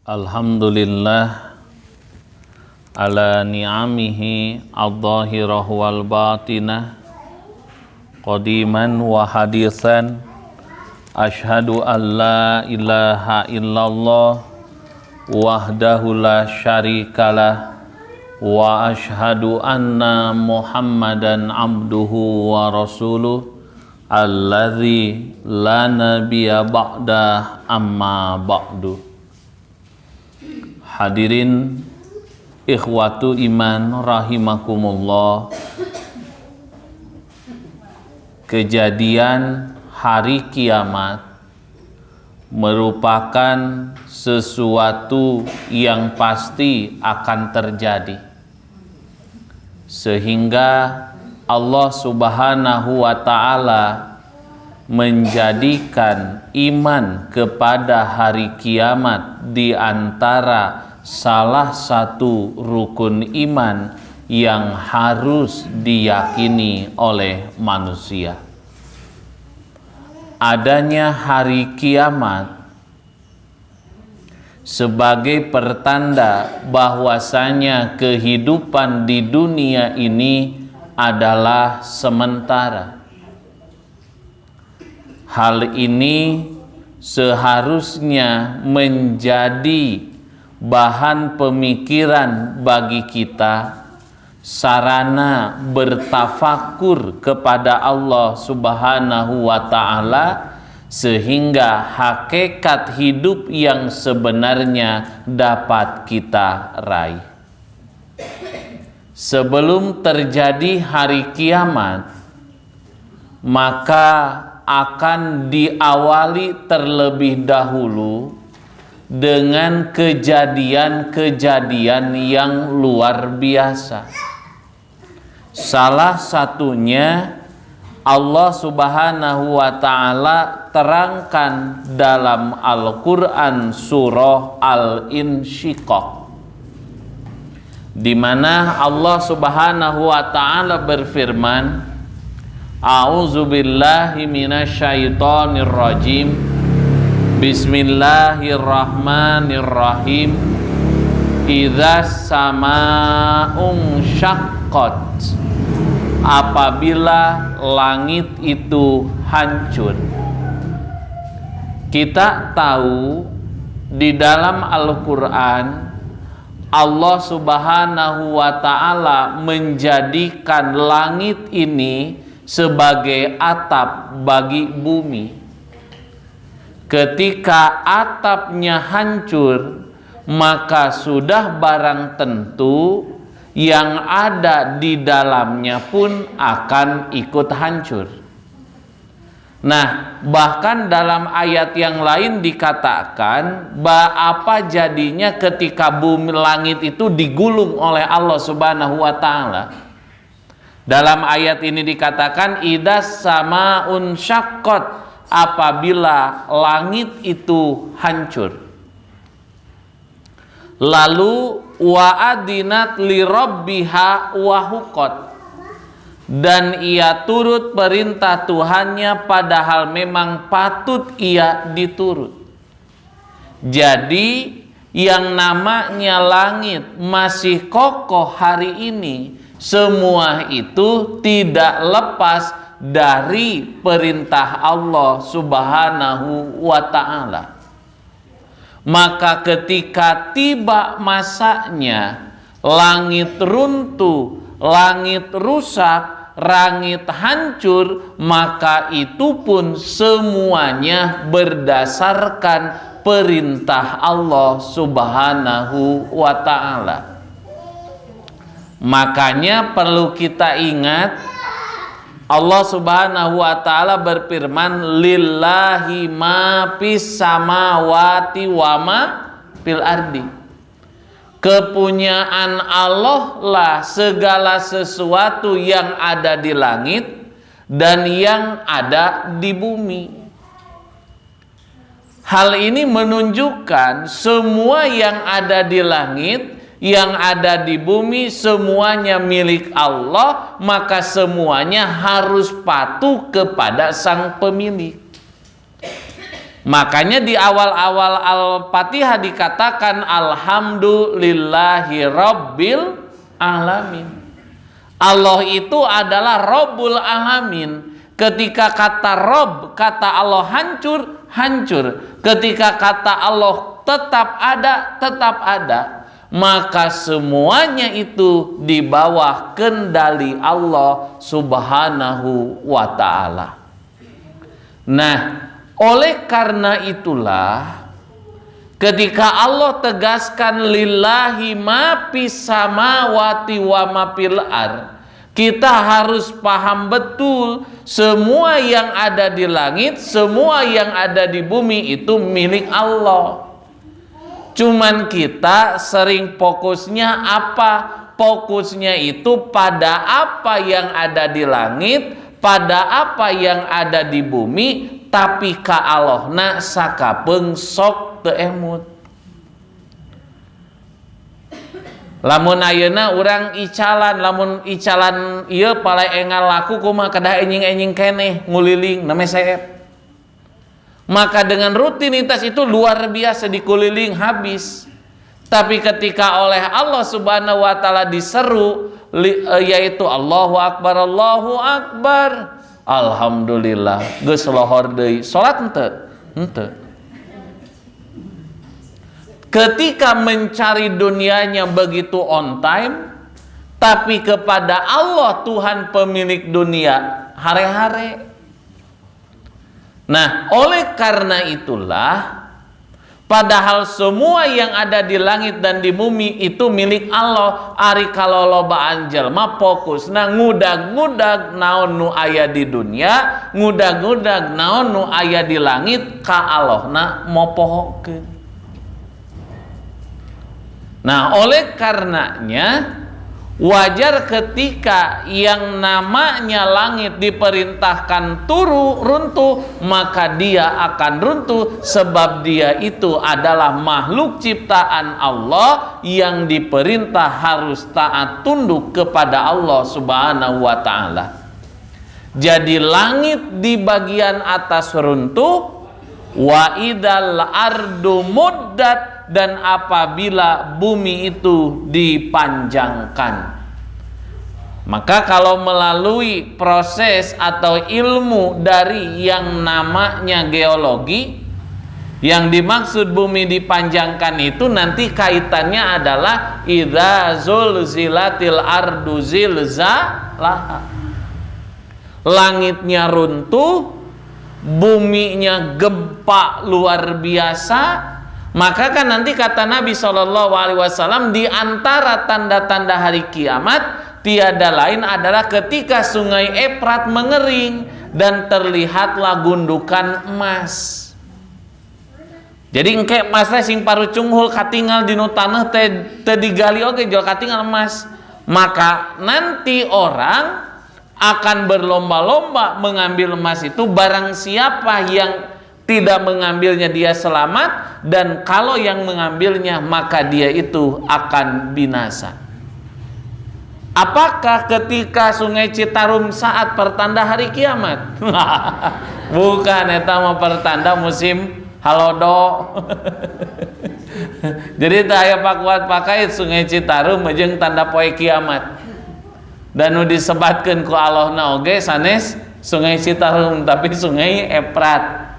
Alhamdulillah ala ni'amihi al-zahirah wal batinah qadiman wa hadithan. Ashhadu an la ilaha illallah wahdahu la syarikalah wa ashhadu anna muhammadan abduhu wa rasuluh alladzi la nabiyya ba'dah amma ba'du. Hadirin ikhwatu iman rahimakumullah, kejadian hari kiamat merupakan sesuatu yang pasti akan terjadi, sehingga Allah Subhanahu wa ta'ala menjadikan iman kepada hari kiamat di antara salah satu rukun iman yang harus diyakini oleh manusia. Adanya hari kiamat sebagai pertanda bahwasanya kehidupan di dunia ini adalah sementara. Hal ini seharusnya menjadi bahan pemikiran bagi kita, sarana bertafakur kepada Allah Subhanahu wa ta'ala, sehingga hakikat hidup yang sebenarnya dapat kita raih. Sebelum terjadi hari kiamat, maka akan diawali terlebih dahulu dengan kejadian-kejadian yang luar biasa. Salah satunya Allah Subhanahu wa ta'ala terangkan dalam Al-Quran surah Al-Insyiqaq, di mana Allah Subhanahu wa ta'ala berfirman, A'udzubillahi minasyaitonir rajim. Bismillahirrahmanirrahim. Idzas samaa'un syaqqat. Apabila langit itu hancur. Kita tahu di dalam Al-Quran Allah Subhanahu wa ta'ala menjadikan langit ini sebagai atap bagi bumi. Ketika atapnya hancur, maka sudah barang tentu yang ada di dalamnya pun akan ikut hancur. Nah, bahkan dalam ayat yang lain dikatakan apa jadinya ketika bumi langit itu digulung oleh Allah Subhanahu wa ta'ala. Dalam ayat ini dikatakan idzas samaa'un syaqqat, apabila langit itu hancur. Lalu wa'adinat li rabbiha wa huqqat, dan ia turut perintah Tuhannya padahal memang patut ia diturut. Jadi yang namanya langit masih kokoh hari ini, semua itu tidak lepas dari perintah Allah Subhanahu wa ta'ala. Maka ketika tiba masanya langit runtuh, langit rusak, langit hancur, maka itu pun semuanya berdasarkan perintah Allah Subhanahu wa ta'ala. Makanya perlu kita ingat, Allah Subhanahu wa ta'ala berfirman, lillahi ma fis samawati wa ma fil ardi. Kepunyaan Allah lah segala sesuatu yang ada di langit dan yang ada di bumi. Hal ini menunjukkan semua yang ada di langit, yang ada di bumi, semuanya milik Allah, maka semuanya harus patuh kepada sang pemilik. Makanya di awal-awal Al-Fatihah dikatakan alhamdulillahi rabbil alamin. Allah itu adalah Rabbul alamin. Ketika kata Rob, kata Allah hancur, hancur. Ketika kata Allah tetap ada, maka semuanya itu di bawah kendali Allah Subhanahu wa ta'ala. Nah, oleh karena itulah ketika Allah tegaskan lillahi ma fis samawati wa ma fil ardh, kita harus paham betul semua yang ada di langit, semua yang ada di bumi itu milik Allah. Cuman kita sering fokusnya apa? Fokusnya itu pada apa yang ada di langit, pada apa yang ada di bumi, tapi ka Allahna sakapeung sok teu emut. Lamun ayeuna urang icalan, lamun icalan ieu pale engal laku kumaha kedah enjing-enjing keneh nguliling name seep. Maka dengan rutinitas itu luar biasa dikuliling habis. Tapi ketika oleh Allah Subhanahu wa taala diseru yaitu Allahu Akbar, Allahu Akbar, alhamdulillah geus lohor deui. Salat henteu? Henteu. Ketika mencari dunianya begitu on time, tapi kepada Allah Tuhan pemilik dunia hare-hare. Nah, oleh karena itulah, padahal semua yang ada di langit dan di bumi itu milik Allah. Ari kalolobaan jalma fokus na ngudag-ngudag naon nu aya di dunia, ngudag-ngudag naon nu aya di langit, ka Allahna mopohokeun. Nah, oleh karenanya wajar ketika yang namanya langit diperintahkan runtuh, maka dia akan runtuh sebab dia itu adalah makhluk ciptaan Allah yang diperintah harus taat tunduk kepada Allah Subhanahu wa taala. Jadi langit di bagian atas runtuh, wa idal ardu muddat, dan apabila bumi itu dipanjangkan. Maka kalau melalui proses atau ilmu dari yang namanya geologi, yang dimaksud bumi dipanjangkan itu nanti kaitannya adalah idza zulzilatil ardu zilzalaha. Langitnya runtuh, buminya gempa luar biasa. Maka kan nanti kata Nabi SAW, di antara tanda-tanda hari kiamat tiada lain adalah ketika sungai Efrat mengering dan terlihatlah gundukan emas. Jadi engke emas teh sing parucung hul katingal dinu taneuh teh digali oge jual katingal emas. Maka nanti orang akan berlomba-lomba mengambil emas itu, barang siapa yang tidak mengambilnya dia selamat, dan kalau yang mengambilnya maka dia itu akan binasa. Apakah ketika Sungai Citarum saat pertanda hari kiamat? Bukan, eta mah pertanda musim halodo. Jadi teu aya pakuat pakait Sungai Citarum jeung tanda poe kiamat. Dan nu disebatkeun ku Allahna oge sanes Sungai Citarum, tapi Sungai Efrat.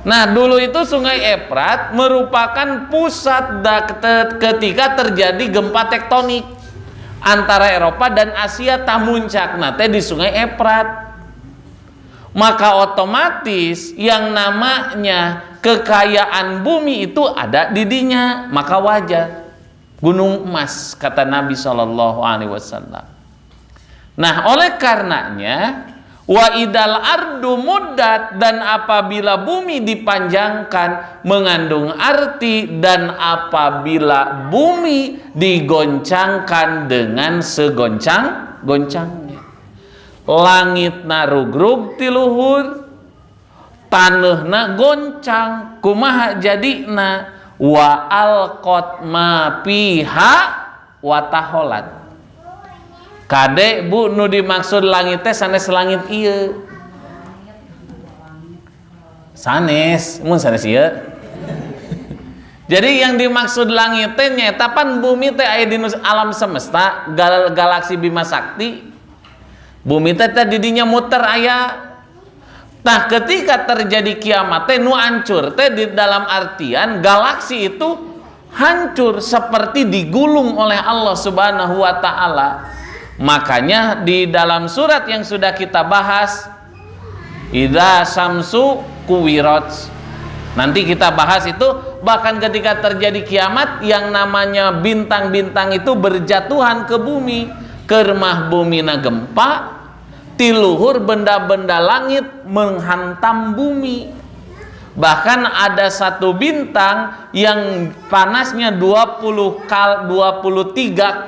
Nah, dulu itu Sungai Efrat merupakan pusat ketika terjadi gempa tektonik antara Eropa dan Asia, tamuncakna teh di Sungai Efrat. Maka otomatis yang namanya kekayaan bumi itu ada di dinya, maka wajar gunung emas kata Nabi SAW. Nah, oleh karenanya wa idal ardu muddat, dan apabila bumi dipanjangkan mengandung arti, dan apabila bumi digoncangkan dengan segoncang-goncangnya. Langit narugrug ti luhur, taneuhna goncang, kumaha jadina wa alqat ma fiha wa taholat. Kade bu nu dimaksud langit teh sanes langit ieu. Sanes, mun sanes ieu. Jadi yang dimaksud langit teh nyaeta pan bumi teh aya di alam semesta, galaksi Bima Sakti. Bumi teh di dinya muter aya. Nah, ketika terjadi kiamat teh nu hancur teh di dalam artian galaksi itu hancur seperti digulung oleh Allah Subhanahu wa taala. Makanya di dalam surat yang sudah kita bahas, idza samsu kuwirat. Nanti kita bahas itu, bahkan ketika terjadi kiamat yang namanya bintang-bintang itu berjatuhan ke bumi, kermah bumi na gempa, tiluhur benda-benda langit menghantam bumi. Bahkan ada satu bintang yang panasnya 23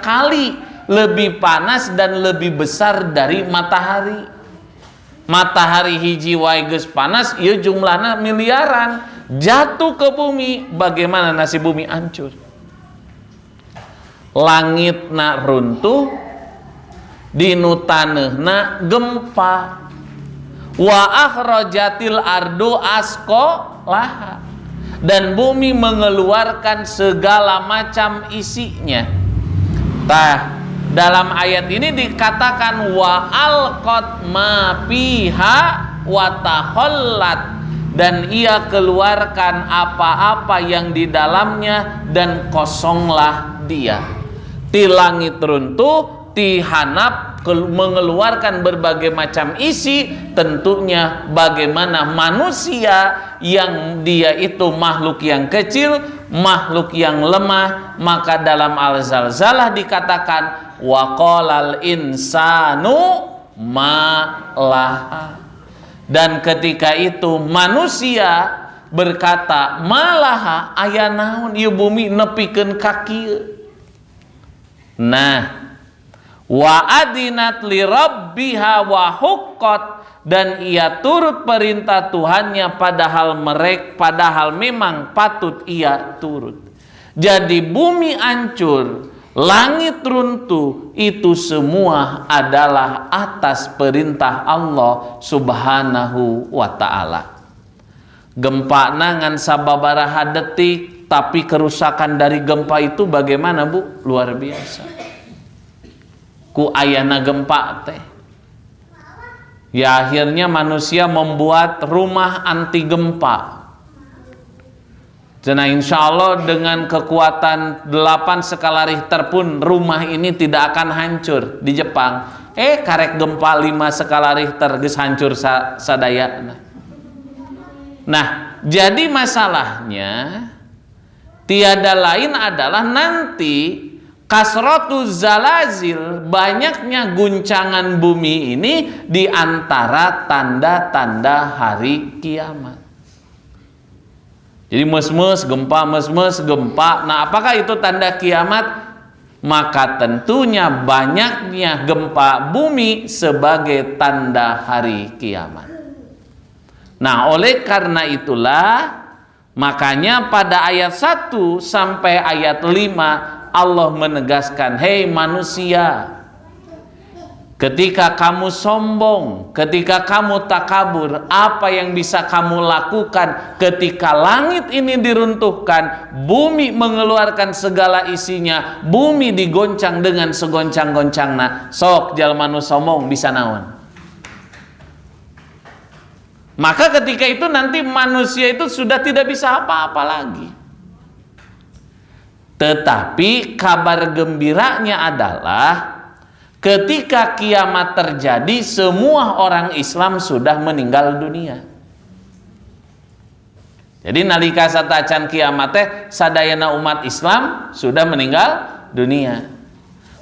kali lebih panas dan lebih besar dari matahari. Matahari hiji wae geus panas, ieu jumlahna miliaran. Jatuh ke bumi, bagaimana nasib bumi hancur? Langitna runtuh, dinu taneuhna gempa. Wa akhrajatil ardu asqalaha, dan bumi mengeluarkan segala macam isinya. Dalam ayat ini dikatakan wa alqat ma fiha wa takhallat, dan ia keluarkan apa-apa yang di dalamnya dan kosonglah dia. Ti langit runtuh, ti hanap mengeluarkan berbagai macam isi. Tentunya bagaimana manusia yang dia itu makhluk yang kecil, makhluk yang lemah. Maka dalam Al-Zalzalah dikatakan wa qalal insanu ma laha. Dan ketika itu manusia berkata, malaha aya naon ieu bumi nepikeun kaki. Nah, wa adinat li rabbiha wa huqqat, dan ia turut perintah Tuhannya padahal memang patut ia turut. Jadi bumi hancur, langit runtuh, itu semua adalah atas perintah Allah Subhanahu wa ta'ala. Gempa nangan sababaraha detik, tapi kerusakan dari gempa itu bagaimana, Bu? Luar biasa. Ku ayana gempa teh, ya akhirnya manusia membuat rumah anti gempa. Nah, insya Allah dengan kekuatan 8 skala Richter pun rumah ini tidak akan hancur di Jepang. Karek gempa 5 skala Richter geus hancur sadaya. Nah, jadi masalahnya tiada lain adalah nanti kasratu zalazil, banyaknya guncangan bumi ini di antara tanda-tanda hari kiamat. Jadi mes-mes gempa. Nah, apakah itu tanda kiamat? Maka tentunya banyaknya gempa bumi sebagai tanda hari kiamat. Nah, oleh karena itulah makanya pada ayat 1 sampai ayat 5 Allah menegaskan, hei manusia, ketika kamu sombong, ketika kamu takabur, apa yang bisa kamu lakukan ketika langit ini diruntuhkan, bumi mengeluarkan segala isinya, bumi digoncang dengan segoncang-goncangna, sok jalma nu sombong bisa naon? Maka ketika itu nanti manusia itu sudah tidak bisa apa-apa lagi. Tetapi kabar gembiranya adalah ketika kiamat terjadi, semua orang Islam sudah meninggal dunia. Jadi nalika satacan kiamat teh sadayana umat Islam sudah meninggal dunia.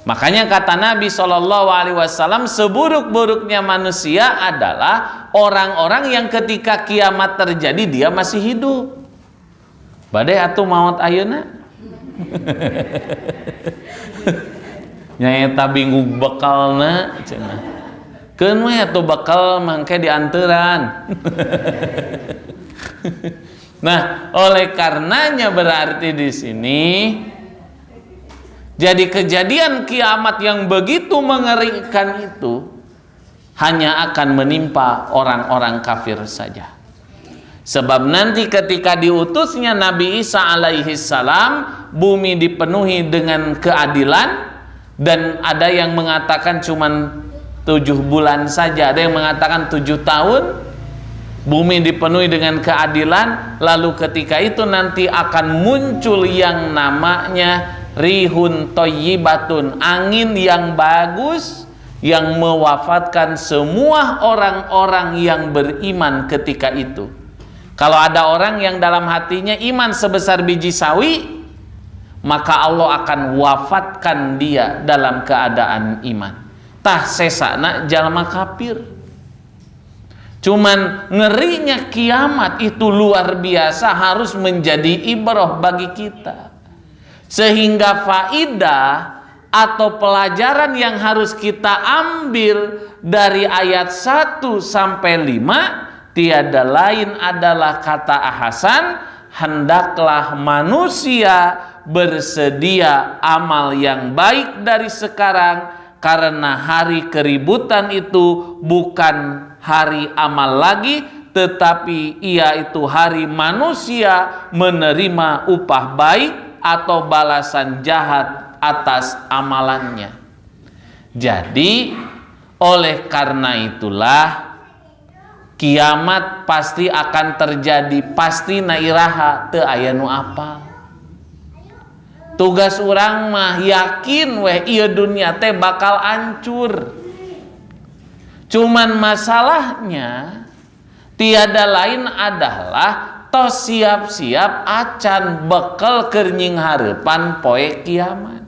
Makanya kata Nabi SAW, seburuk-buruknya manusia adalah orang-orang yang ketika kiamat terjadi dia masih hidup. Badai atuh maut ayeuna. Nyaeta bingung bekalna cenah. Keun we atuh bekal mangke dianteran. Nah, oleh karenanya berarti di sini jadi kejadian kiamat yang begitu mengerikan itu hanya akan menimpa orang-orang kafir saja. Sebab nanti ketika diutusnya Nabi Isa alaihi salam, bumi dipenuhi dengan keadilan, dan ada yang mengatakan cuman 7 bulan saja, ada yang mengatakan 7 tahun. Bumi dipenuhi dengan keadilan, lalu ketika itu nanti akan muncul yang namanya rihun thayyibatun, angin yang bagus yang mewafatkan semua orang-orang yang beriman ketika itu. Kalau ada orang yang dalam hatinya iman sebesar biji sawi, maka Allah akan wafatkan dia dalam keadaan iman. Tah sesana jalma kafir. Cuman ngerinya kiamat itu luar biasa, harus menjadi ibrah bagi kita. Sehingga faidah atau pelajaran yang harus kita ambil dari ayat 1 sampai 5 tiada lain adalah kata Hasan, hendaklah manusia bersedia amal yang baik dari sekarang, karena hari keributan itu bukan hari amal lagi, tetapi ia itu hari manusia menerima upah baik atau balasan jahat atas amalannya. Jadi oleh karena itulah kiamat pasti akan terjadi, pasti nairaha teu aya nu apal. Tugas urang mah yakin weh ieu dunia teh bakal hancur. Cuman masalahnya tiada lain adalah tos siap-siap acan bekal kernying hareupan poe kiamat.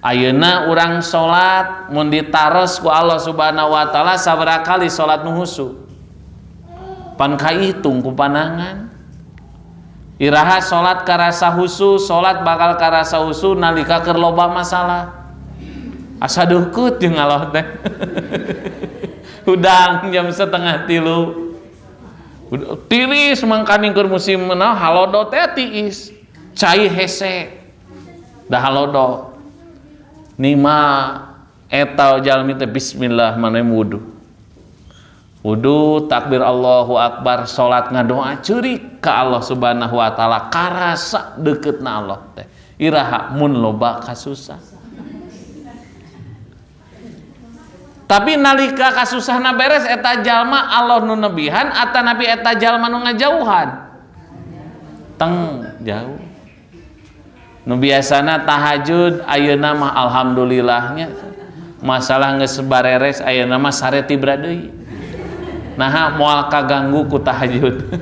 Ayeuna urang salat mun ditaros ku Allah Subhanahu wa taala sabaraha kali salat nu husu? Pan kahitung ku panangan. Iraha salat karasa husu, salat bakal karasa husu nalika keur loba masalah. Asa deukut jeung Allah teh. Udang jam 2:30. Tiris mangkaning keur musim meunah halodo teh tiis. Cai hese. Da halodo. Nima eta jalmi teh bismillah mane wudu. Wudu takbir Allahu akbar, salat ngadoa ceurik ka Allah Subhanahu wa taala, karasa deuketna Allah teh. Iraha mun loba kasusah. Tapi nalika kasusahna beres eta jalma Allah nu nebihan atau nabi eta jalma nu ngajauhan? Teng jauh. Nu biasana tahajud ayeuna mah alhamdulillahnya masalah geus bareres ayeuna mah sare tibra deui. Nah moal kaganggu ku tahajud.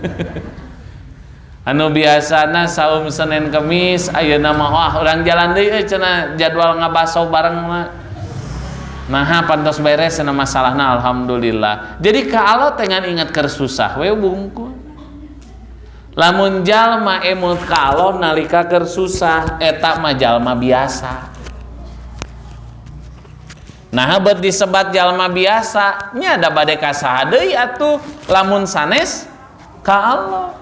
Anu biasana saum Senin Kemis ayeuna mah wah urang jalan deui cenah jadwal ngabaso bareng mah. Nah pantos beres cenah masalahna alhamdulillah. Jadi ka Allah teh ngan ingat keur susah we bungkul. Lamun jalma emut ka Allah nalika keur susah eta mah jalma biasa. Nah bet disebat jalma biasa nya da bade ka saha deui atuh lamun sanes ka Allah.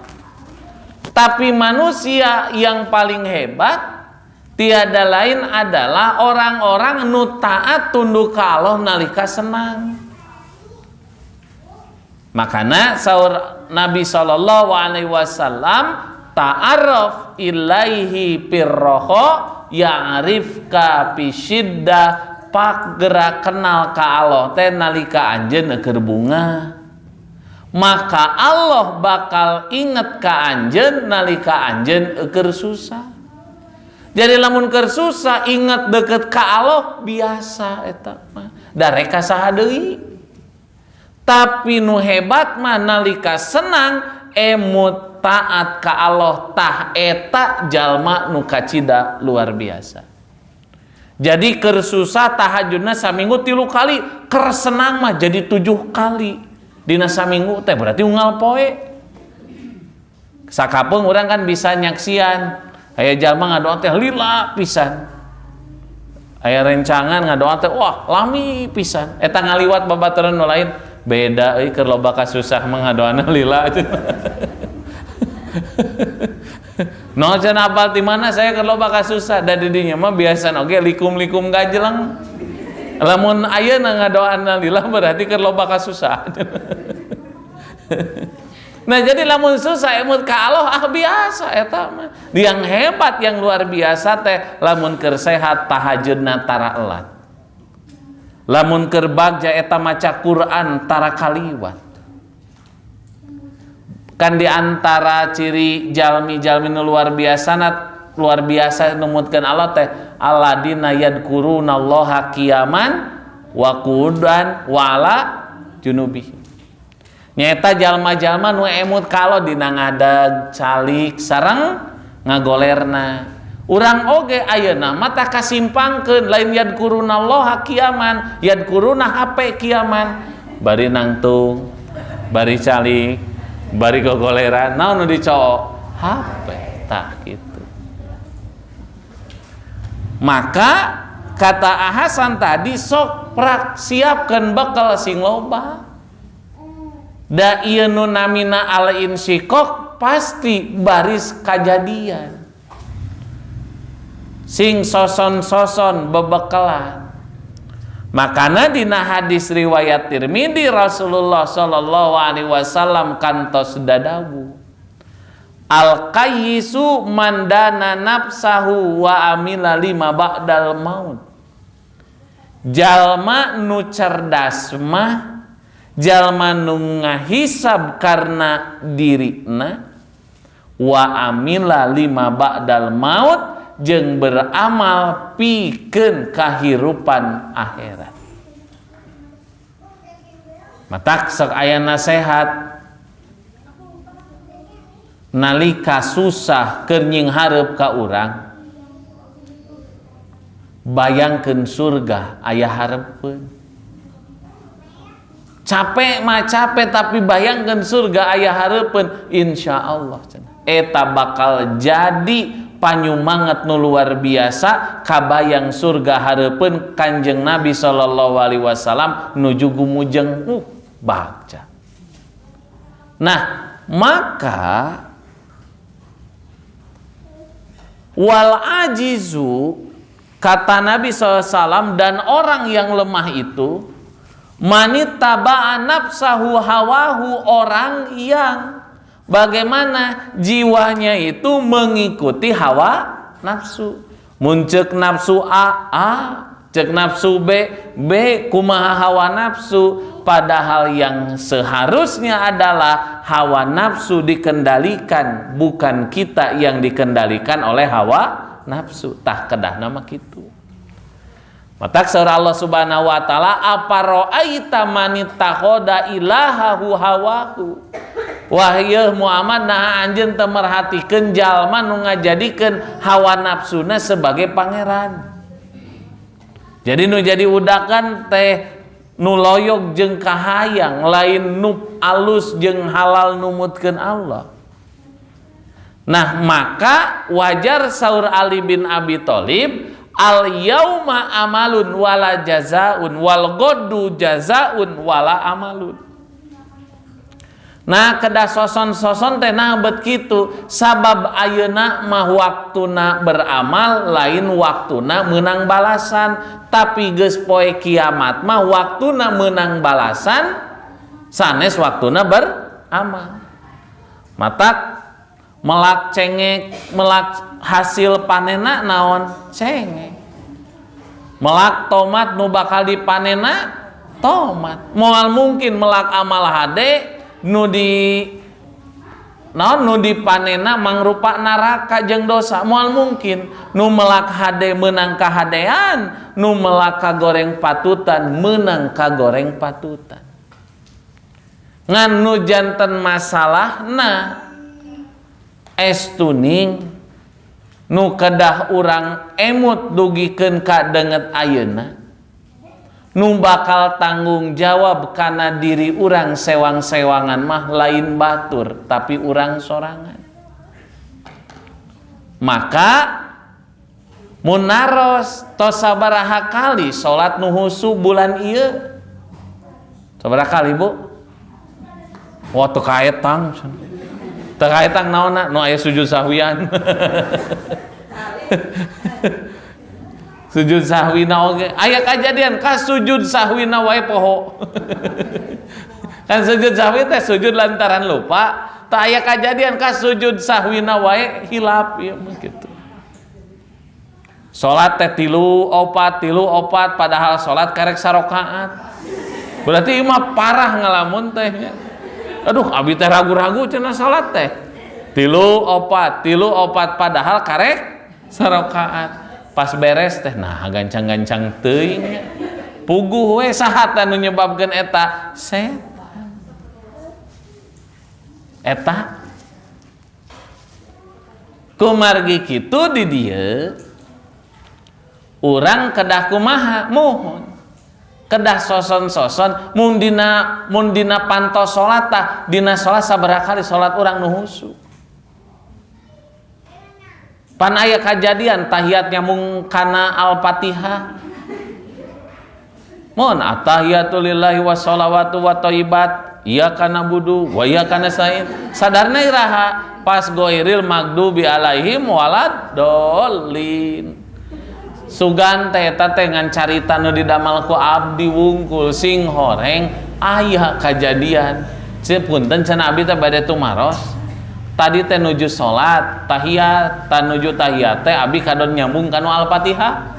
Tapi manusia yang paling hebat tiada lain adalah orang-orang nu taat tunduk ka Allah nalika senang. Makana saur Nabi sallallahu alaihi wasallam, ta'arraf ilaihi pirroho ya'rifka pisyiddah, pak gerak kenal ka Allah teh nalika anjeun keur bunga. Maka Allah bakal inget ka anjeun nalika anjeun keur susah. Jadi lamun keur susah inget deket ka Allah biasa eta mah. Da reka saha deui. Tapi nu hebat mah nalika senang emut taat ka Allah, tah eta jalma nu kacida luar biasa. Jadi keur susah tahajudna saminggu 3 kali, keur senang mah jadi 7 kali. Dina saminggu teh berarti unggal poe. Sakapeung urang kan bisa nyaksian. Aya jalma ngadoa teh lila pisan. Aya rencangan ngadoa teh wah lami pisan. Eta ngaliwat babaturan nu lain. Beda euy keur loba kasusah mah ngadoana lila. No cenah apal ti mana saya keur loba kasusah da di dinya mah biasa oge likum-likum gajelang. Lamun ayeuna ngadoana lila berarti keur loba kasusah. Nah jadi lamun susah emut ka Allah biasa eta mah. Yang hebat yang luar biasa teh lamun keur sehat tahajudna tara elat. Lamun keur bagja eta maca Quran tara kaliwat. Kan diantara ciri jalmi-jalmi nu luar biasa numutkeun Allah teh alladzina yadkurunallaha qiyaman wa qu'udan wa ala junubihim. Nyata jalma-jalma nu emut kalau dina ngadag calik sareng ngagolerna. Urang oge ayeuna mata kasimpangkeun lain yadkurunallaha qiyaman, yadkuruna hape qiyaman. Bari nangtung, bari calik, bari gogoleran, naon nu dicoo? Hape tah kitu. Maka kata Hasan tadi sok siapkeun bekal sing loba. Da ieu nu namina al-insyikok pasti baris kajadian. Sing soson-soson bebekalan. Makana dina hadis riwayat Tirmidzi Rasulullah sallallahu alaihi wasallam kantos dadawu. Al-qayyisu mandana nafsahu wa amila lima ba'dal maut. Jalma nu cerdas mah jalma nu ngahisab karena dirina wa amila lima ba'dal maut jeung beramal pikeun kahirupan akhirat. Matak sok aya nasehat nalika susah keur nying hareup ka urang bayangkeun surga aya hareupeun. Capek mah capek tapi bayangkan surga aya hareupeun insyaallah eta bakal jadi panyumangat nu luar biasa kabayang surga hareupeun Kanjeng Nabi sallallahu alaihi wasallam nuju gumujeng bagja. Nah, maka wal ajizu kata Nabi SAW dan orang yang lemah itu manitaba'a nafsahu hawahu, orang yang bagaimana jiwanya itu mengikuti hawa nafsu. Mun ceuk nafsu A, ceuk nafsu B, kumaha hawa nafsu. Padahal yang seharusnya adalah hawa nafsu dikendalikan, bukan kita yang dikendalikan oleh hawa nafsu. Tah kedah nama kitu. Matak surah Allah subhanahu wa ta'ala apa ro'aita manitakhoda ilahahu hawahu. Wahyu Muhammad nah anjeun teu merhatikeun jalma nu ngajadikeun hawa nafsuna sebagai pangeran. Jadi nu jadi udakan teh nu loyog jeung kahayang lain nu alus jeung halal numutkeun Allah. Nah maka wajar saur Ali bin Abi Thalib al yauma amalun wala jazaun wal ghaddu jazaun wala amalun. Nah kedah soson-soson teh nah bet kitu sabab ayeuna mah waktuna beramal lain waktuna meunang balasan, tapi geus poe kiamat mah waktuna meunang balasan sanes waktuna beramal. Matak melak cengek melak hasil panena naon cengek, melak tomat nu bakal dipanena tomat. Moal mungkin melak amal hade nu dipanena mangrupa neraka jeung dosa. Moal mungkin nu melak hade meunang kahadean, nu melak kagoreng patutan meunang kagoreng patutan. Ngan nu janten masalahna estuning nu kedah urang emut dugikeun ka deunget ayeuna nu bakal tanggung jawab kana diri urang sewang-sewangan mah lain batur tapi urang sorangan. Maka mun naros tos sabaraha kali salat nu husu bulan ieu? Sabaraha kali Bu? Wah teu kaetang. Teu kaetang naonna nu aya sujud sahwian. Sujud sahwina oge aya kajadian ka sujud sahwina wae poho. Kan sujud sahwi teh sujud lantaran lupa, tak aya kejadian ka sujud sahwina wae hilap ya begitu. Salat teh tilu opat padahal salat karek sarakaat. Berarti mah parah ngalamun teh. Aduh, abi teh ragu-ragu cenah salat teh. Tilu opat padahal karek sarakaat. Pas beres teh nah gancang-gancang teuing. Puguh we saha anu nyebabkeun eta? Setan. Eta kumargi kitu di dieu urang kedah kumaha mohon kedah soson-soson mun dina pantos salat tah dina salat sabaraha kali salat urang nu husu pan aya kajadian tahiyatnya mung kana Al-Fatihah mohon attahiyatu lillahi wassalawatu wa thayyibat iyyaka na'budu wa iyyaka nasta'in sadarna iraha pas ghairil maghdubi alaihim waladdallin sugan teh eta teh ngan carita nu didamel ku abdi wungkul sing horeng aya kajadian sepunten cenah abdi teh bade tumaros tadi teh nuju salat tahiyat nuju tahiyat teh abdi kadon nyambung kanu Al-Fatihah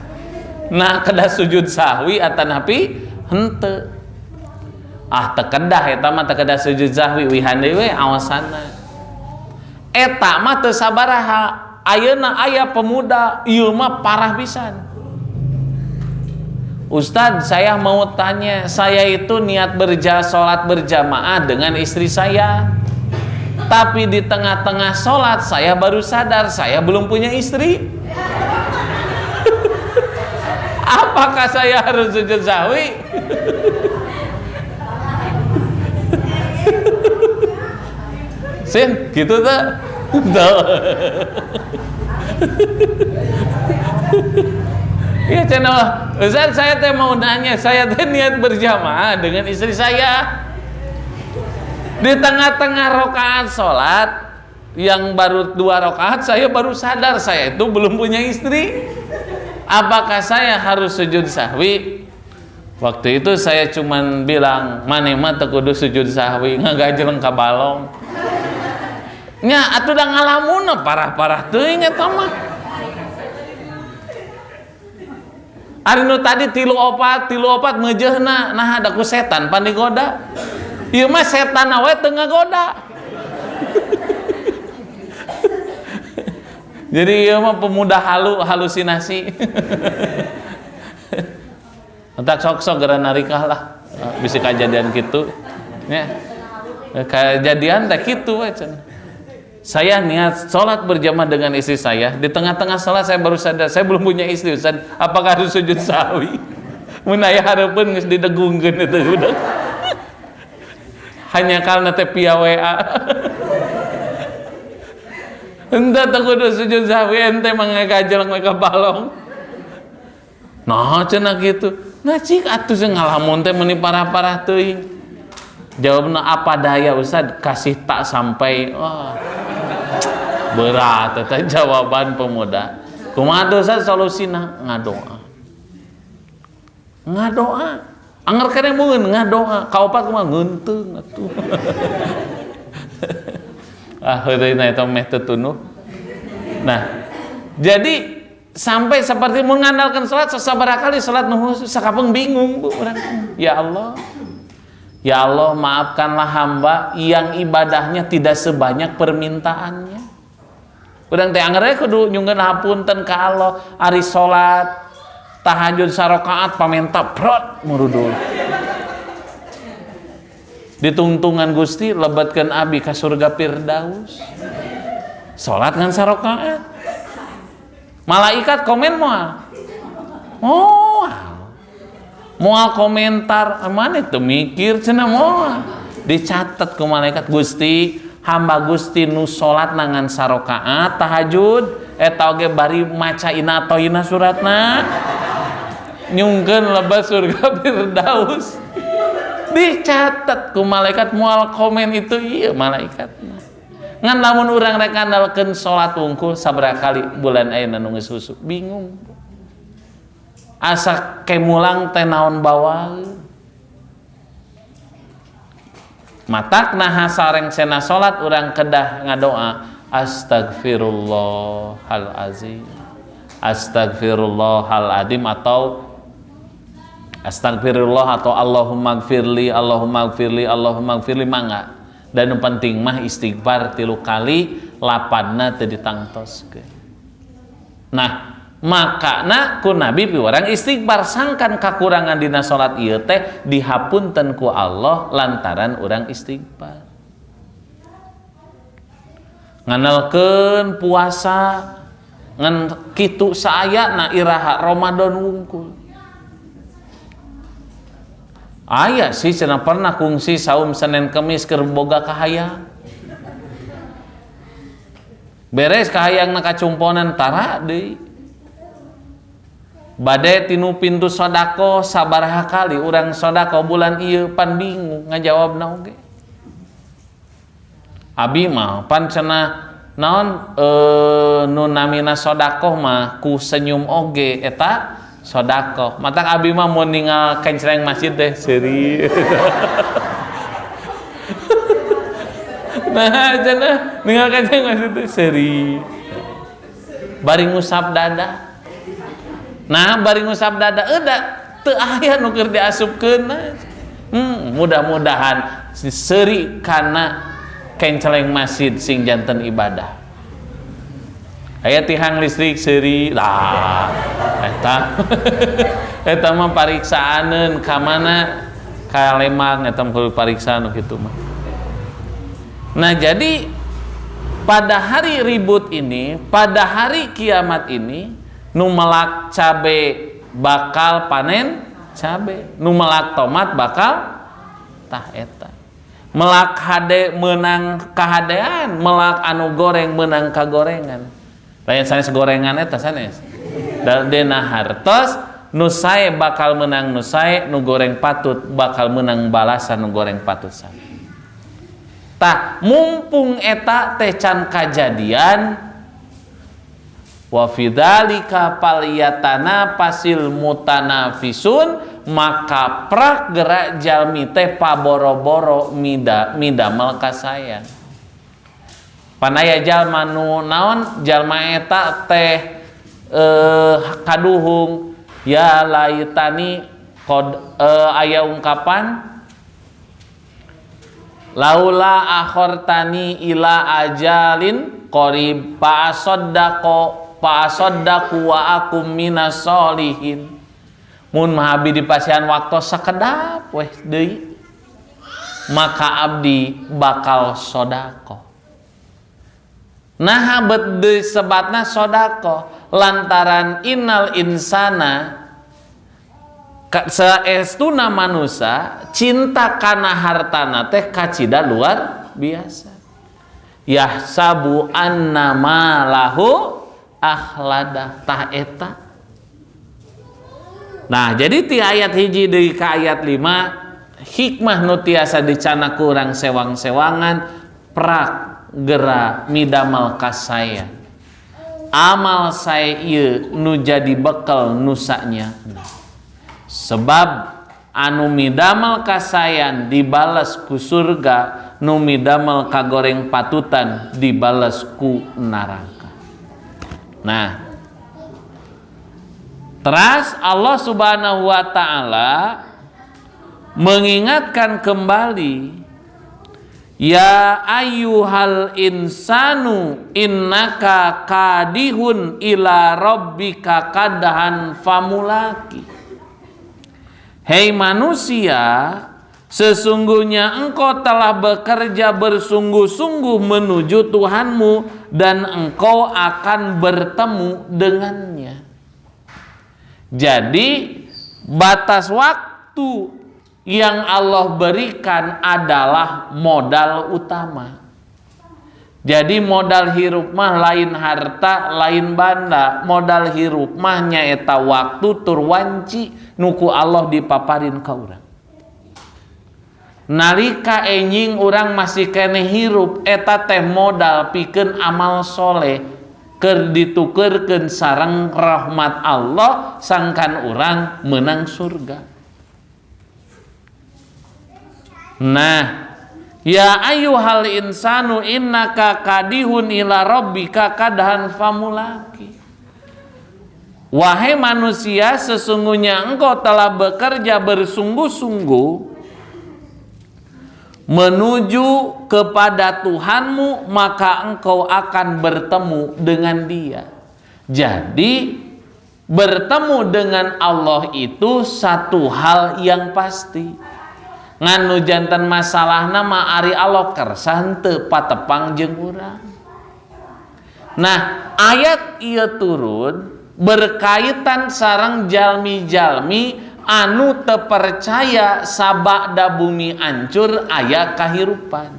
nah kedah sujud sahwi atanapi henteu teu kedah eta mah teu kedah sujud sahwi wihan deui awasanna eta mah teu sabaraha ayeuna aya pemuda ieu mah parah pisan. Ustadz, saya mau tanya, saya itu niat sholat berjamaah dengan istri saya, tapi di tengah-tengah sholat saya baru sadar saya belum punya istri. Apakah saya harus sujud sahwi? Sin, gitu tuh. Iya channel Ustaz, saya teh mau nanya, saya teh niat berjamaah dengan istri saya. Di tengah-tengah rakaat sholat yang baru 2 rakaat saya baru sadar saya itu belum punya istri. Apakah saya harus sujud sahwi? Waktu itu saya cuman bilang, "Mane mah teu kudu sujud sahwi, ngagajeleng ka balong." Nya atuh da ngalamunna parah-parah teuing eta mah. Ari nu tadi tilu opat ngeujeuna nah ada ku setan pan digoda. Ieu mah setan we teu ngagoda. Jadi ieu mah pemuda halusinasi. Entak sok-sok gara narikah lah. Bisa kejadian kitu. Nya. Kejadian teh kitu we cenah. Saya niat sholat berjamaah dengan istri saya. Di tengah-tengah sholat saya baru sadar saya belum punya istri. Ustaz, apakah harus sujud sahwi? Mun aya hareupeun geus didegungkeun eta udah. Hanya karena teh via WA. Ente teu kudu sujud sahwi, ente mah ngagajeleng we ka balong. Nah, cenah kitu. Nah, cik atuh sing ngalamun teh meuni parah-parah teuing. Jawabna apa daya Ustaz, kasih tak sampai. Wah. Berat eta jawaban pemuda. Kumaha Ustaz solusina? Ngadoa. Anger keneh mungeun ngadoa. Kaopat kumaha ngeunteng atuh. Heureuna eta meh teu tunuh. Nah, jadi sampai seperti mengandalkan salat sabaraha kali salat nu khusus sakapeung bingung Bu urang. Ya Allah. Ya Allah, maafkanlah hamba yang ibadahnya tidak sebanyak permintaannya. Urang teh anggar kudu nyungkeun hapunten ka Allah ari salat tahajud sarakaat pamenta prot murudul. Ditungtungan Gusti lebetkeun abi ka surga Firdaus. Salat ngan sarakaat. Malaikat komen moal. Moal komentar mana teu mikir cenah moal. Dicatet ku malaikat Gusti hamba Gusti nu salat nangan sarakaat tahajud eta oge bari maca inatoina suratna nyungkeun lebet surga Firdaus dicatet ku malaikat moal komen itu ieu malaikatna ngan lamun urang rek ngandalkeun salat wungkul sabaraha kali bulan ayeuna nu geus husu bingung asa kemulang teh naon bawaeun matakna sareng sena salat urang kedah ngadoa astagfirullahalazim, astagfirullahaladzim, atau astagfirullah, atau Allahumma gfirli, Allahumma gfirli, Allahumma gfirli, mangga. Dan yang penting mah istighfar 3 kali, lapanna teu ditangtoskeun. Nah, makana ku Nabi piwarang istighfar, sangkan kakurangan dina salat ieu teh dihapunten ku Allah lantaran urang istighfar. Nganalkeun puasa ngan kitu saayana iraha Ramadan wungkul. Aya sih cenah pernah kungsi saum Senin Kemis keur boga kahayang. Beres kahayangna kacumponan tara deui. Bade tinu pintu sodako sabaraha kali urang sodako bulan ieu pan bingung ngajawabna oge. Abi mah pan cenah naon nu namina sodako mah ku senyum oge eta sodako. Matak abi mah mau ningal kencreng masjid teh seuri. Nah cenah ningal kencreng masjid teh seuri. Bari ngusap dada. Nah bari ngusap dada euda teu aya nu keur diasupkeun. Mudah-mudahan seuri kana kencreng masjid sing janten ibadah. Aya tihang listrik seuri lah eta mah pariksaaneun ka mana ka Lembang eta mah kudu pariksa nu kitu mah. Nah jadi pada hari ribut ini, pada hari kiamat ini, nu melak cabe bakal panen cabe, nu melak tomat bakal tah eta. Melak hade menang kahadean, melak anu goreng menang kagorengan. Lain sanes gorengan eta sanes. Dina hartos nu sae bakal menang nu sae, nu goreng patut bakal menang balasan nu goreng patut sae. Tah mumpung eta teh can kajadian, wa fidzalika falyatana pasil mutanafisun, maka prak gerak jalmi teh paboro-boro midamel kasayang. Panaya jalma nu naon jalma eta teh kaduhung ya laitani aya ungkapan laula akhortani ila ajalin qarib fa asaddaqu wa akum minas solihin. Mun mahabi dipasihan waktu sakedap weh deui maka abdi bakal sodako. Nah bet sebatna sodako lantaran innal insana saestuna manusia cinta kana hartana teh kacida luar biasa. Yahsabu annama lahu akhlada tah eta. Nah jadi ti ayat hiji deui ka ayat 5 hikmah nu tiasa dicana ku urang sewang-sewangan prak gera midamel kasaya amal saya ieu nu jadi bekal nusanya. Sebab anu midamel kasayan dibales ku surga, nu midamel kagoreng patutan dibales ku neraka. Nah terus Allah Subhanahu wa ta'ala mengingatkan kembali, ya ayyuhal insanu innaka kadihun ila rabbika kadhan famulaki. Hei manusia, sesungguhnya engkau telah bekerja bersungguh-sungguh menuju Tuhanmu dan engkau akan bertemu dengannya. Jadi batas waktu yang Allah berikan adalah modal utama. Jadi modal hirup mah lain harta, lain banda. Modal hirup mah nyaeta waktu turwanci nuku Allah dipaparin ka urang. Nalika enjing urang masih kene hirup, eta teh modal pikeun amal soleh keur ditukeurkeun sareng rahmat Allah sangkan urang menang surga. Nah, Ya ayyuhal insanu innaka kadihun ila rabbika kadhan famulaki. Wahai manusia, sesungguhnya engkau telah bekerja bersungguh-sungguh menuju kepada Tuhanmu, maka engkau akan bertemu dengan Dia. Jadi bertemu dengan Allah itu satu hal yang pasti. Nganu jantan masalah nama ari Allah kersan teu patepang jeung urang. Nah, ayat ieu turun berkaitan sareng jalmi-jalmi anu teu percaya sabada bumi ancur aya kahirupan.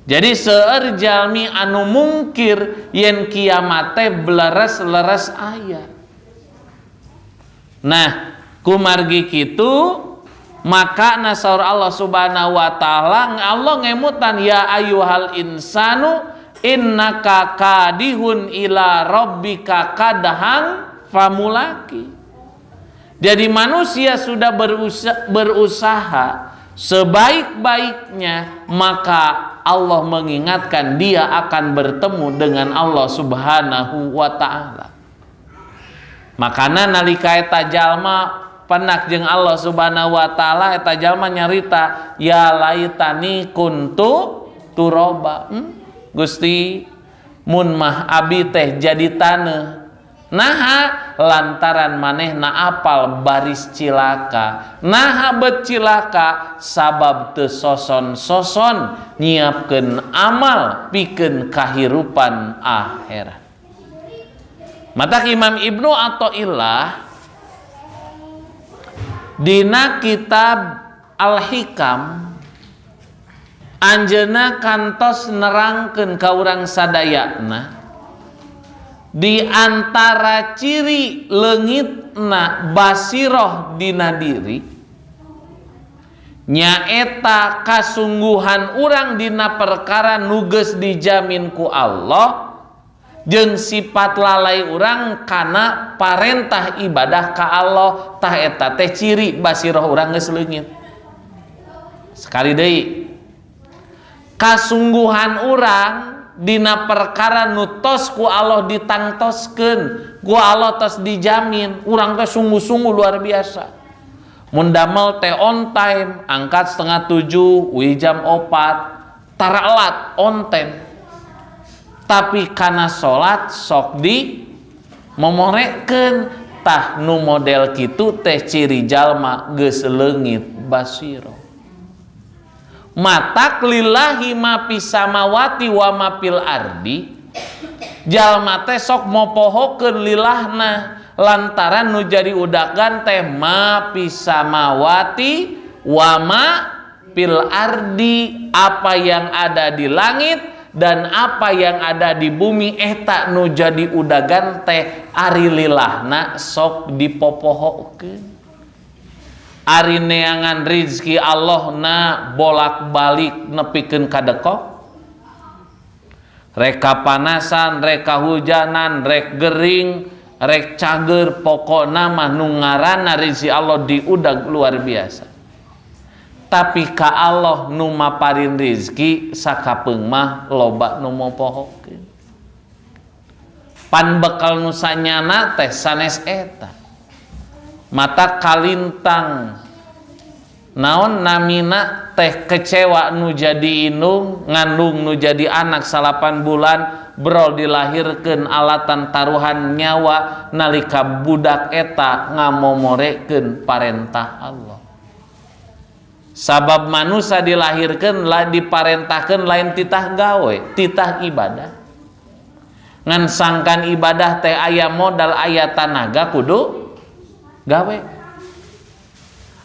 Jadi seueur jalmi anu mungkir yen kiamat teh bleres-leres aya. Nah, kumargi kitu maka nasaur Allah Subhanahu wa taala Allah ngemutan ya ayyuhal insanu innaka kadihun ila rabbika kadhan famulaki. Jadi manusia sudah berusaha sebaik-baiknya, maka Allah mengingatkan dia akan bertemu dengan Allah Subhanahu wa taala. Makana nalika eta jalma penak jeung Allah Subhanahu wa taala, eta jalma nyarita ya laitani kuntu turaba. Gusti mun mah abi teh jadi taneuh. Naha lantaran manehna apal baris cilaka. Naha bet cilaka sabab teu soson-soson nyiapkeun amal pikeun kahirupan akhirat. Matak Imam Ibnu Athaillah dina kitab Al-Hikam anjeunna kantos nerangkeun ka urang sadayana di antara ciri leungitna basiroh dina diri nyaeta kasungguhan urang dina perkara nu geus dijamin ku Allah jeung sifat lalai urang kana parentah ibadah ka Allah. Tah eta teh ciri basiroh urang geus leungit. Sekali deui, kasungguhan urang dina perkara nu tos ku Allah ditangtoskeun, ku Allah tos dijamin, urang teh sungguh-sungguh luar biasa. Mun damel teh on time, angkat 6:30, uwi jam 4, taralat on time. Tapi kana salat sok di momorekeun, tah nu model kitu teh ciri jalma geus leungit basiro. Matak lillahi ma fis samawati wa ma fil ardi, jalma teh sok mopohokeun lilahna lantaran nu jadi udagan teh ma fis samawati wa ma fil ardi, apa yang ada di langit dan apa yang ada di bumi eta nu jadi udagan teh ari lilahna sok dipopohokeun. Ari neangan rizki Allah na bolak-balik nepikeun kadekok, rek kapanasan, rek kahujanan, rek gering, rek cager, pokokna mah nu ngaranna rizki Allah diudag luar biasa. Tapi ka Allah nu maparin rizki sakapeung mah loba nu mopohokeun. Pan bekal nu sanyana teh sanes eta. Mata kalintang naon namina teh kecewa nu jadi indung ngandung nu jadi anak 8 bulan brol dilahirkeun alatan taruhan nyawa nalika budak eta ngamomorekeun parentah Allah. Sabab manusia dilahirkeun diparentahkeun lain titah gawe, titah ibadah. Ngan sangkan ibadah teh aya modal aya tanaga kudu gawe.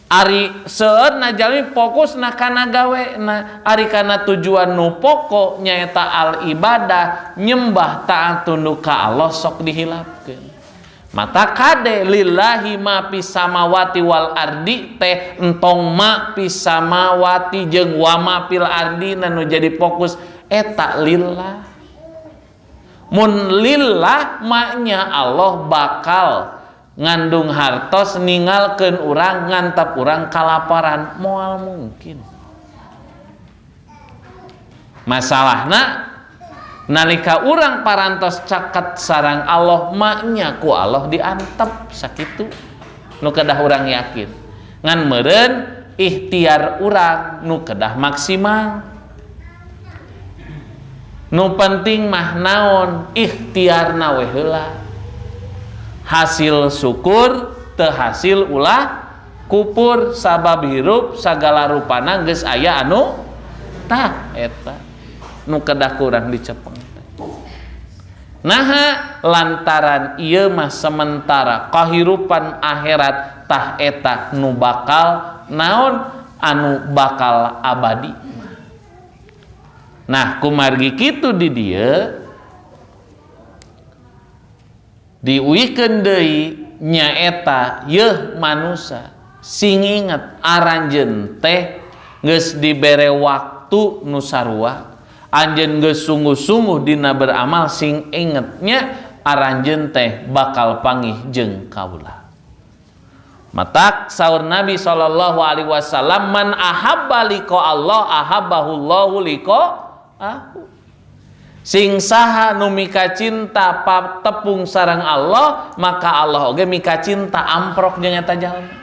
Ari seueur na jalmi fokus na kana gawe na, ari kana tujuan nu pokok nyaeta al ibadah nyembah taat tunduk ka Allah sok dihilapkeun. Mata kade lillahi ma fis samawati wal ardi teh entong ma fis samawati jeung wa ma fil ardi nu jadi fokus eta lillah. Mun lillah maknya Allah bakal ngandung hartos ningalkeun urang ngantap urang kalaparan, moal mungkin. Masalahna nalika urang parantos caket sareng Allah maknya ku Allah diantep sakitu nu kedah urang yakin ngan meureun ikhtiar urang nu kedah maksimal. Nu penting mah naon ikhtiarna we heula. Hasil syukur teu hasil ulah kupur sabab hirup sagala rupana geus aya anu tah eta nu kedah kurang dicepeng. Naha lantaran ieu mah sementara kahirupan akhirat tah eta nu bakal naon anu bakal abadi. Nah kumargi kitu di dieu diuikeun deui nyaeta yeuh manusia sing inget aranjeun teh geus dibere waktu nu sarua anjeun geus sungguh-sungguh dina beramal sing ingetnya aranjeun teh bakal panggih jeung kaula. Matak saur Nabi sallallahu alaihi wasallam man ahabba liqa Allah ahabbahullahu liqa sing saha nu mika cinta tepung sareng Allah maka Allah oge mika cinta amprok jeung eta jalma.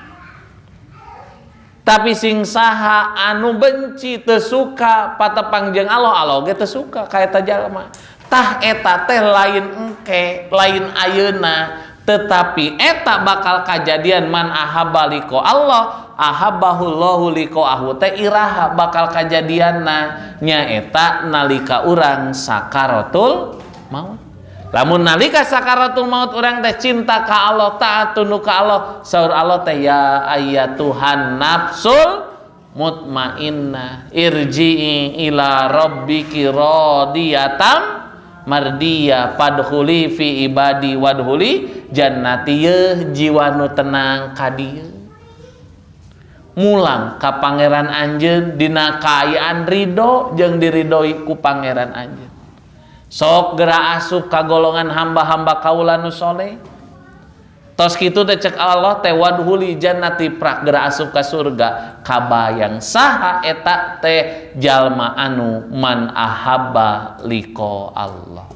Tapi sing saha anu benci teu suka patepang jeung Allah Allah oge teu suka ka eta jalma. Tah eta teh lain engke lain ayeuna tetapi eta bakal kajadian man ahabba liqa Allah ahabbahullahu liqa'ahu teh iraha bakal kajadianna nyaeta nalika urang sakaratul maut. Lamun nalika sakaratul maut urang teh cinta ka Allah taat tunduk ka Allah saur Allah teh ya ayyatuhan nafsul mutmainnah irji'i ila rabbiki radiyatan mardiya padkhuli fi ibadi wadkhuli jannati yeuh jiwa nu tenang ka dieu mulang ka pangeran anjeun dina kaayaan ridho jeung diridhoi ku pangeran anjeun sok geura asup ka golongan hamba-hamba kaula nu saleh tos kitu teh cek Allah teh wadkhuli jannati prak geura asup ka surga kabayang saha eta teh jalma anu man ahabba liqa Allah.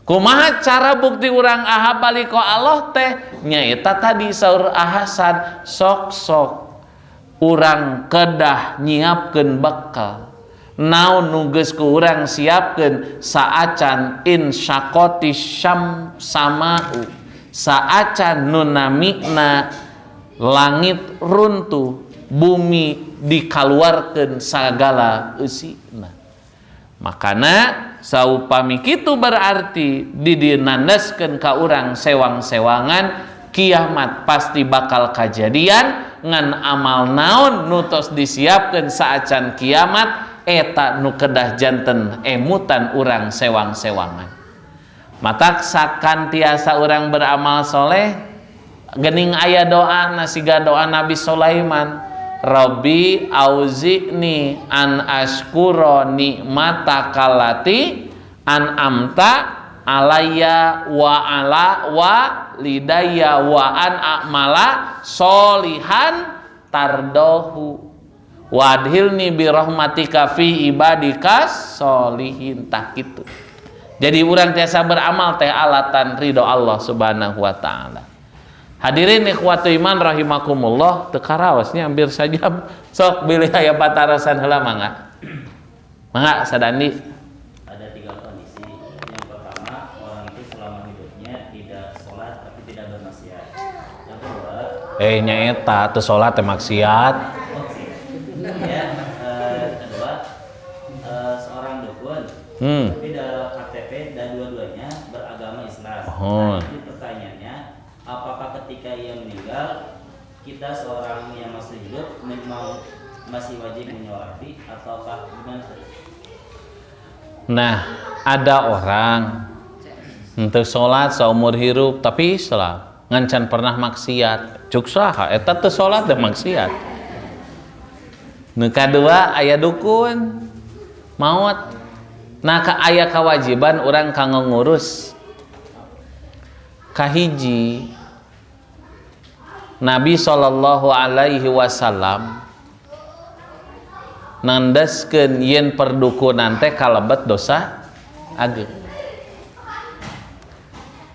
Kumaha cara bukti urang ahabba liqa Allah teh nyaeta tadi saur Hasan sok-sok urang kedah nyiapkeun bekal naon nu geus ku urang siapkeun saacan insyaqati syam sama'u saacan nu namina langit runtuh bumi dikaluarkeun sagala eusina makana saupami kitu berarti didinandaskeun ka urang sewang-sewangan kiamat pasti bakal kajadian ngan amal naon nu tos disiapkeun saacan kiamat eta nu kedah janten emutan urang sewang-sewangan. Matak sakantiasa urang beramal soleh geuning aya doa nasiga doa Nabi Sulaiman Rabbi auzi'ni an ashkura ni'mataka allati an'amta alayya wa ala wa lidayya wa an a'mala sholihan tardohu wadhilni birahmatika fi ibadikas sholihin tah kitu. Jadi urang tiasa beramal teh alatan ridho Allah subhanahu wa ta'ala. Hadirin ikhwatu iman rahimakumullah teu karaosnya hampir sajam sok bilih aya patarasan heula mangga. Mangga Sadandi. Ada 3 kondisi. Yang pertama, orang itu selama hidupnya tidak sholat tapi tidak bermaksiat. Yang kedua, Nyaeta teu sholat teh maksiat. Ya, kedua, seorang dukun. Tapi dalam KTP dan dua-duanya beragama Islam. Nah, ini pertanyaannya, apakah ketika ia meninggal kita seorang yang masih hidup memang masih wajib menyolati ataukah gimana? Nah, ada orang untuk sholat seumur hidup tapi Islam ngancan pernah maksiat cuk saha eta teu sholat teh maksiat. Nu kadua aya dukun maot nah aya kewajiban orang kanggo ngurus kahiji Nabi sallallahu alaihi wasallam nandaskeun yen perdukunan teh kalebet dosa ageung.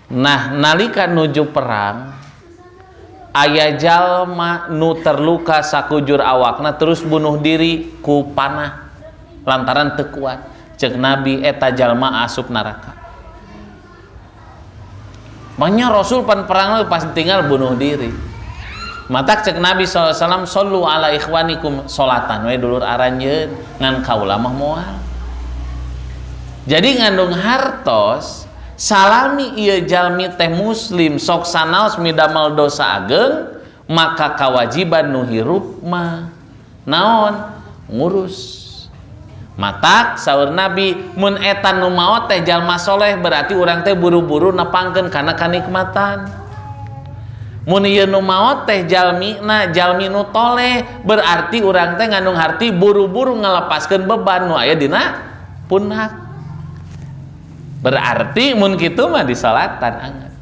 Nah, nalika nuju perang aya jalma nu terluka sakujur awakna terus bunuh diri ku panah lantaran teu kuat. Ceuk Nabi eta jalma asup neraka. Makanya Rasul pan perang pas tinggal bunuh diri. Matak cek Nabi SAW, sallu ala ikhwanikum solatan we dulur aranjeun ngan kaula mah moal. Jadi ngandung hartos salami ieu jalmi teh muslim sok sanaos midamel dosa ageung maka kawajiban nu hirup mah naon ngurus. Matak saur Nabi mun eta nu maot teh jalma soleh berarti urang teh buru-buru nepangkeun kana kanikmatan. Mun ieu nu maot teh jalmi nu toleh berarti urang teh ngandung harti buru-buru ngalepaskeun beban nu aya dina pundak. Berarti mun kitu mah disolatan angan.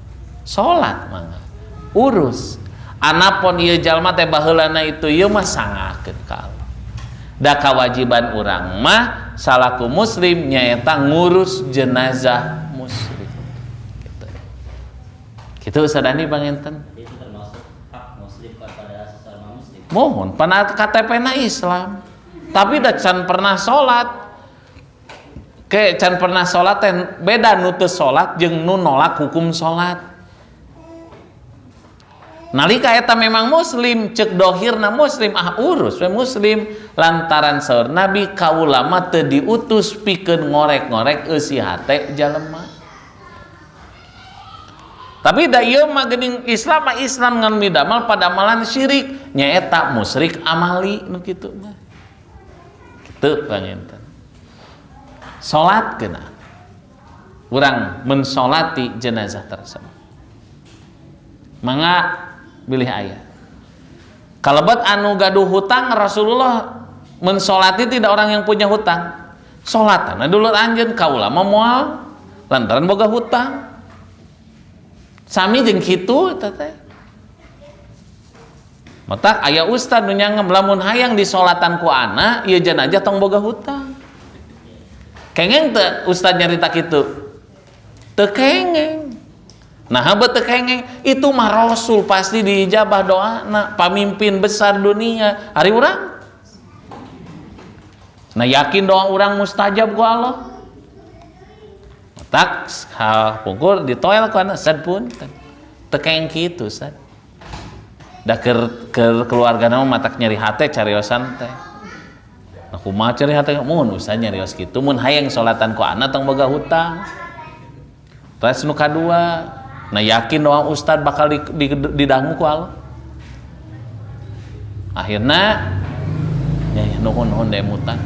Salat mangga urus. Anapun ieu jalma teh baheulana itu ieu mah sangakeun ka Allah. Da kewajiban urang mah salaku muslim nyaeta ngurus jenazah muslim. Gitu. Kitu sadani panginten. Itu termasuk hak muslim kepada sesama muslim. Mohon pana KTP-na Islam. Tapi da can pernah salat. Ke can pernah salat teh beda nu teu salat jeung nu nolak hukum salat. Nalika eta memang muslim cek dohirna muslim urus we muslim lantaran saur Nabi kaula mah teu diutus pikeun ngorek-ngorek eusi hate jalema. Tapi da ieu mah geuning Islam ngan midamel pada amalan syirik nyaeta musyrik amali nu kitu mah. Kitu panginten. Salat keuna. Urang mensolati jenazah tersebut. Mangga bilih ayat. Kalebet anu gaduh hutang Rasulullah mensolati tidak orang yang punya hutang. Solatana dulur anjeun kaula mah moal lantaran boga hutang. Sami jeung kitu eta teh. Matak aya ustad nu nyangem lamun hayang disolatan ku anak ieu jenazah tong boga hutang. Kengeng teu ustad nyarita kitu? Teu kengeng. Nah teu kengeng itu mah Rasul pasti diijabah doana pamimpin besar dunia ari urang. Nah yakin doa urang mustajab ku Allah. Tak pungkur ditoel ku anak sad pun teu kengeng kitu sad. Da keur keluargana mah matak nyeri hate cariosan teh. Nah kumaha cari hate mun usah nyarios kitu mun hayang salatan ku anak tong boga hutang. Terus nu kadua nah yakin doang ustad bakal didangu ku Allah. Akhirna nya nuhun-nuhun daya mutan.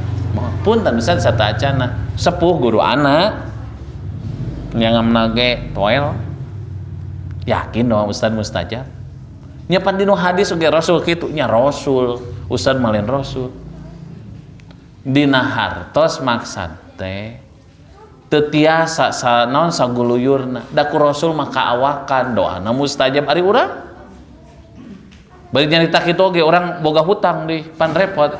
Punten ustad satacana sepuh guru anak nyangamna ge toel. Yakin doang ustad mustajab. Nya pan dinu hadis oge Rasul kitu nya Rasul, ustad malin Rasul. Dina hartos maksad teh teu tiasa naon saguluyurna da ku Rasul mah kaawakan doana mustajab ari urang bari nyarita kitu oge urang boga hutang deui pan repot.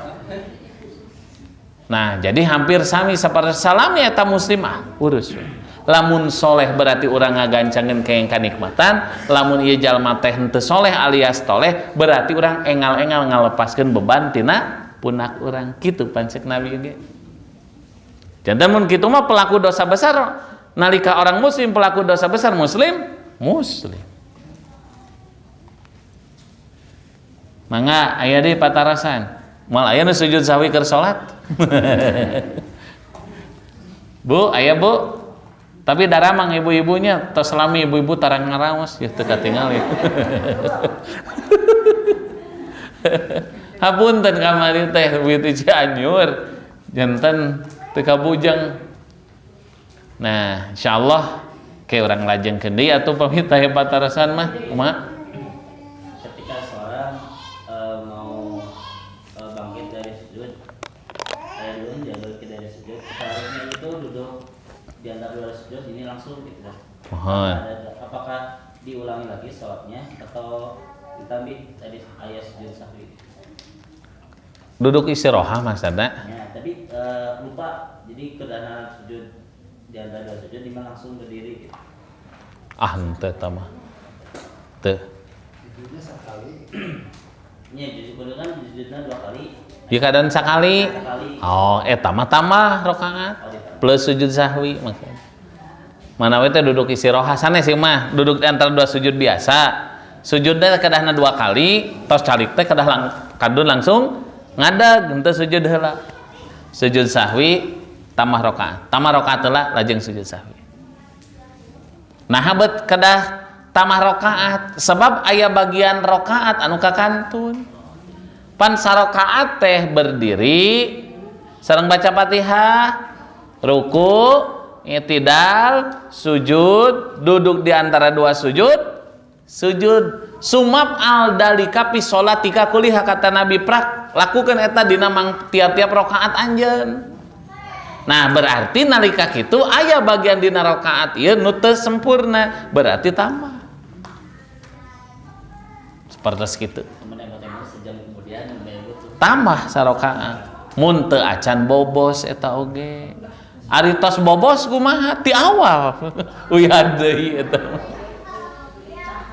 Nah jadi hampir sami saperti salami eta muslim urus we. Lamun soleh berarti urang ngagancangeun kaeng kanikmatan, lamun ieu jalma teh henteu soleh alias toleh berarti urang engal-engal ngalepaskeun beban tina pundak urang kitu pancek Nabi ge. Jantan mun kitu mah pelaku dosa besar nalika orang muslim pelaku dosa besar muslim. Mangga aya deui patarasan. Moal aya nu sujud sahwi keur salat. Bu, aya Bu. Tapi daramang ibu-ibunya tos selami ibu-ibu tarang ngaraos ya teu katingal ya. Hapunten kamari teh witu Cianjur janten teu kabujang. Nah, insyaallah ke urang lajengkeun deui atuh pamit teh patarasan mah kumaha? Ketika seorang mau bangkit dari sujud, jalan dari sujud, seharusnya itu duduk di antara dua sujud ini langsung gitu. Mohon. Apakah diulangi lagi sholatnya atau ditambah tadi ayat sujud sahwi? Duduk istirahat maksudnya. Ya, tapi lupa. Jadi kedana sujud di antara dua sujud dia langsung berdiri gitu. Ah, henteu tah mah. Teu. Sujudnya sekali. Nya jadi kudu kan sujudna 2 kali. Di keadaan sakali. Sekali. Oh, tambah rakaat. Plus sujud sahwi maksudnya. Mana we teh duduk istirahat sanes sih mah, duduk di antara dua sujud biasa. Sujudnya kedahna 2 kali, tos calik teh kedah kadun langsung ngadeg henteu sujud heula. Sujud sahwi tambah rakaat. Tambah rakaat heula lajeng sujud sahwi. Nah, habet kedah tambah rakaat sebab aya bagian rakaat anu kakantun. Pan sarakaat teh berdiri sareng baca Fatihah, ruku, i'tidal, sujud, duduk di antara dua sujud, sujud sumap al dalika fi sholatika kuliha kata Nabi prak lakukan eta dina tiap-tiap rakaat anjeun. Nah, berarti nalika kitu aya bagian dina rakaat ieu nu teu sempurna, berarti tambah. Seperti kitu. Sejam kemudian Tambah sarakaat. Mun teu acan bobos eta oge. Ari tos bobos kumaha ti awal. Uyah deui eta.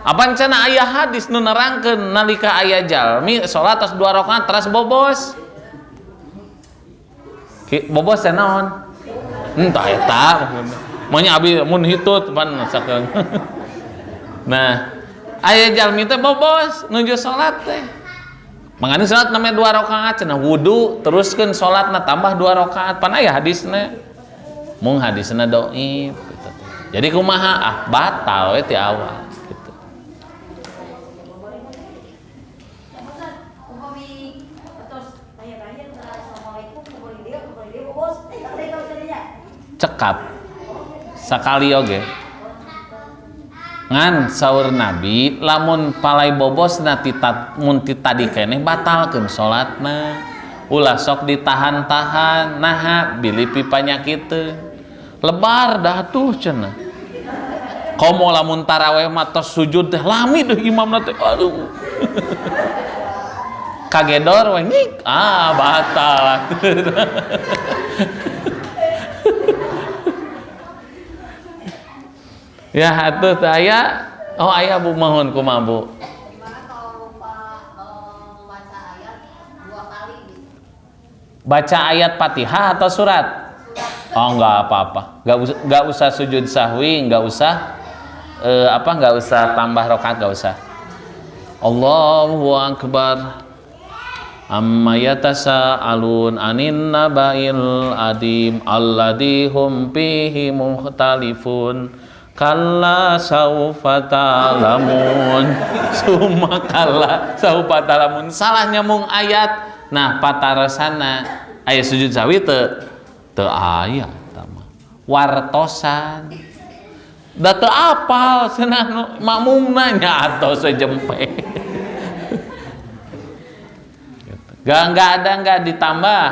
Apaan cenah aya hadis nu nerangkeun nalika aya jalmi salat tos 2 rakaat teras bobos. Bobos teh naon? Entah eta. Manya abi mun hitut pan sakeung. Nah, aya jalmi teh bobos nuju salat teh. Mangani salat namanya 2 rakaat cenah wudu teruskeun salatna tambah 2 rakaat pan aya hadisna. Mung hadisna dhaif gitu. Jadi kumaha batal we ti awal. Cekap sakali oge ngan saur Nabi lamun palai bobos nanti mun tadi keneh batalkeun salatna ulah sok ditahan-tahan naha bilipi panyakiteun lebar dah tuh cenah komo lamun taraweh mah tos sujud teh lami deh imamna teh aduh kagedor we ngik batal ya atuh teh aya aya Bu mohon kumaha Bu. Gimana kalau lupa membaca ayat 2 kali gitu? Baca ayat Fatihah atau surat? Enggak apa-apa. Enggak usah sujud sahwi, enggak usah enggak usah tambah rakaat, enggak usah. Allahu akbar. Amma yatasaalun anin nabail adim alladzi hum fihi mukhtalifun. Kalla saufa ta'lamun summa kalla saufa ta'lamun salah nyambung ayat. Nah patarasana aya sujud sahwi teu aya tama wartosan da teu apal cenah makmumna nya atos sejempe enggak ditambah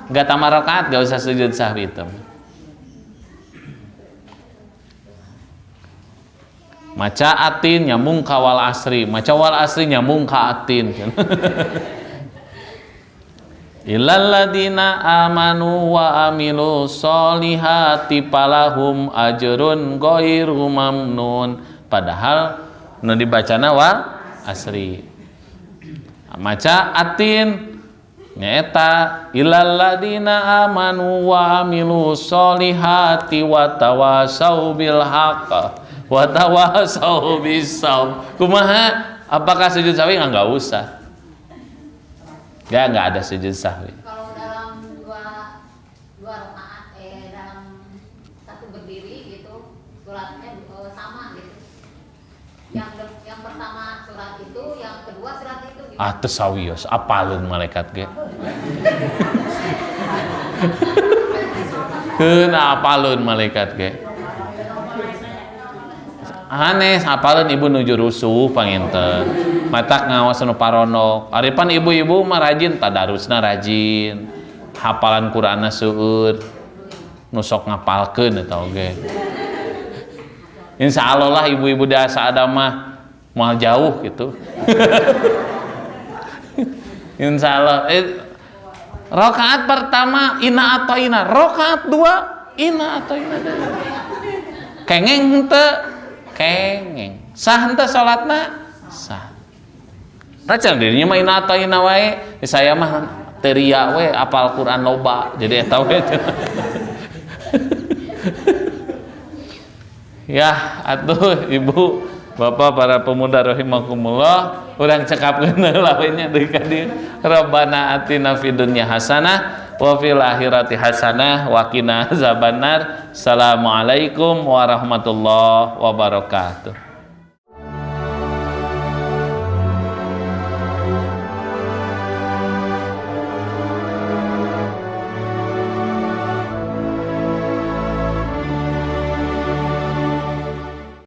enggak tambah rakaat enggak usah sujud sahwi itu. Maca atin nyambung ka wal asri, maca wal asri nyambung ka atin. Illal ladina amanu wa amilu sholihati palahum ajrun ghairu mamnun. Padahal nu dibacana wal asri. Maca atin nyaeta illal ladina amanu wa amilu sholihati wa tawasau bil haqq wa tawasau bisawm. Kumaha? Apakah sujud sahwi? Enggak usah. Enggak ada sujud sahwi. Kalau dalam dua rakaat dalam satu berdiri gitu suratnya sama gitu. Yang pertama surat itu, yang kedua surat itu gimana? Tesawios apaleun malaikat ge. Keun apaleun malaikat ge. Aneh apaleun ibu nuju rusuh panginten matak ngawas nu paronok aripan ibu-ibu mah rajin tadarusna rajin hafalan Qur'anna seueur nu sok ngapalkeun eta oge insyaallah lah ibu-ibu dasa ada mah moal jauh gitu insyaallah Rakaat pertama ina atau ina, rakaat dua ina atau ina. Kengeng henteu? Kengeng. Sah henteu salatna? Sah. Racan dirinya mah ina atau ina wae, saya mah teria we apal Quran loba, jadi eta we. Ya, atuh ibu, bapak, para pemuda rahimakumullah, urang cekapkeun lawennya deui ka dieu. Rabbana atina fid dunya hasanah wa fil akhirati hasanah wa qina azabannar. Assalamualaikum warahmatullahi wabarakatuh.